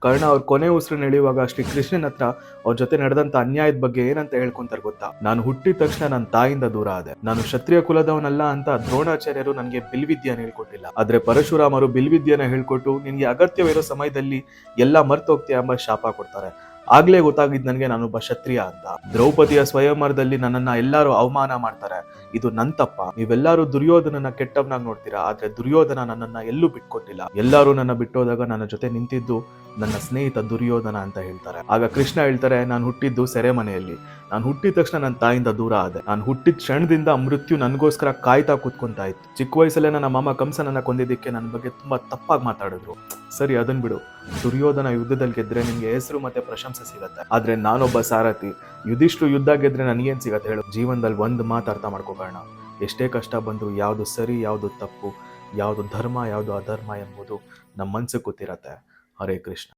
ಕರ್ಣ ಅವ್ರ ಕೊನೆ ಉಸಿರು ಎಳೆಯುವಾಗ ಶ್ರೀ ಕೃಷ್ಣನ್ ಹತ್ರ ಅವ್ರ ಜೊತೆ ನಡೆದಂತ ಅನ್ಯಾಯದ ಬಗ್ಗೆ ಏನಂತ ಹೇಳ್ಕೊಂತಾರೆ ಗೊತ್ತಾ? ನಾನು ಹುಟ್ಟಿದ ತಕ್ಷಣ ನನ್ನ ತಾಯಿಂದ ದೂರ ಆದೆ. ನಾನು ಕ್ಷತ್ರಿಯ ಕುಲದವನಲ್ಲ ಅಂತ ದ್ರೋಣಾಚಾರ್ಯರು ನನಗೆ ಬಿಲ್ವಿದ್ಯೆಯನ್ನು ಹೇಳ್ಕೊಟ್ಟಿಲ್ಲ. ಆದ್ರೆ ಪರಶುರಾಮರು ಬಿಲ್ವಿದ್ಯೆನ ಹೇಳ್ಕೊಟ್ಟು ನಿನ್ಗೆ ಅಗತ್ಯವಿರೋ ಸಮಯದಲ್ಲಿ ಎಲ್ಲ ಮರ್ತೋಗ್ತೀಯ ಎಂಬ ಶಾಪ ಕೊಡ್ತಾರೆ. ಆಗ್ಲೇ ಗೊತ್ತಾಗಿದ್ ನನಗೆ ನಾನೊಬ್ಬ ಕ್ಷತ್ರಿಯ ಅಂತ. ದ್ರೌಪದಿಯ ಸ್ವಯಂವರದಲ್ಲಿ ನನ್ನನ್ನ ಎಲ್ಲರೂ ಅವಮಾನ ಮಾಡ್ತಾರೆ. ಇದು ನನ್ ತಪ್ಪ. ನೀವೆಲ್ಲರೂ ದುರ್ಯೋಧನನ ಕೆಟ್ಟವನಾಗಿ ನೋಡ್ತೀರಾ, ಆದ್ರೆ ದುರ್ಯೋಧನ ನನ್ನನ್ನ ಎಲ್ಲೂ ಬಿಟ್ಕೊಟ್ಟಿಲ್ಲ. ಎಲ್ಲರೂ ನನ್ನ ಬಿಟ್ಟೋದಾಗ ನನ್ನ ಜೊತೆ ನಿಂತಿದ್ದು ನನ್ನ ಸ್ನೇಹಿತ ದುರ್ಯೋಧನ ಅಂತ ಹೇಳ್ತಾರೆ. ಆಗ ಕೃಷ್ಣ ಹೇಳ್ತಾರೆ, ನಾನು ಹುಟ್ಟಿದ್ದು ಸೆರೆಮನೆಯಲ್ಲಿ. ನಾನು ಹುಟ್ಟಿದ ತಕ್ಷಣ ನನ್ನ ತಾಯಿಂದ ದೂರ ಆದೆ. ನಾನು ಹುಟ್ಟಿದ ಕ್ಷಣದಿಂದ ಮೃತ್ಯು ನನಗೋಸ್ಕರ ಕಾಯ್ತಾ ಕೂತ್ಕೊಂತಾ ಇತ್ತು. ಚಿಕ್ಕ ವಯಸ್ಸಲ್ಲೇ ನನ್ನ ಮಾಮ ಕಂಸನನ್ನ ಕೊಂದಿದ್ದಕ್ಕೆ ನನ್ನ ಬಗ್ಗೆ ತುಂಬಾ ತಪ್ಪಾಗಿ ಮಾತಾಡಿದ್ರು. ಸರಿ, ಅದನ್ ಬಿಡು. ದುರ್ಯೋಧನ ಯುದ್ಧದಲ್ಲಿ ಗೆದ್ರೆ ನಿನ್ಗೆ ಹೆಸರು ಮತ್ತೆ ಪ್ರಶಂಸೆ ಸಿಗತ್ತೆ. ಆದ್ರೆ ನಾನೊಬ್ಬ ಸಾರಥಿ. ಯುಧಿಷ್ಠರು ಯುದ್ಧ ಗೆದ್ರೆ ನನಗೇನ್ ಸಿಗತ್ತೆ ಹೇಳು? ಜೀವನದಲ್ಲಿ ಒಂದು ಮಾತು ಅರ್ಥ ಮಾಡ್ಕೋಣ. ಎಷ್ಟೇ ಕಷ್ಟ ಬಂದ್ರು ಯಾವುದು ಸರಿ, ಯಾವುದು ತಪ್ಪು, ಯಾವುದು ಧರ್ಮ, ಯಾವುದು ಅಧರ್ಮ ಎಂಬುದು ನಮ್ಮ ಮನ್ಸಿಗೆ ಗೊತ್ತಿರತ್ತೆ. ಹರೇ ಕೃಷ್ಣ.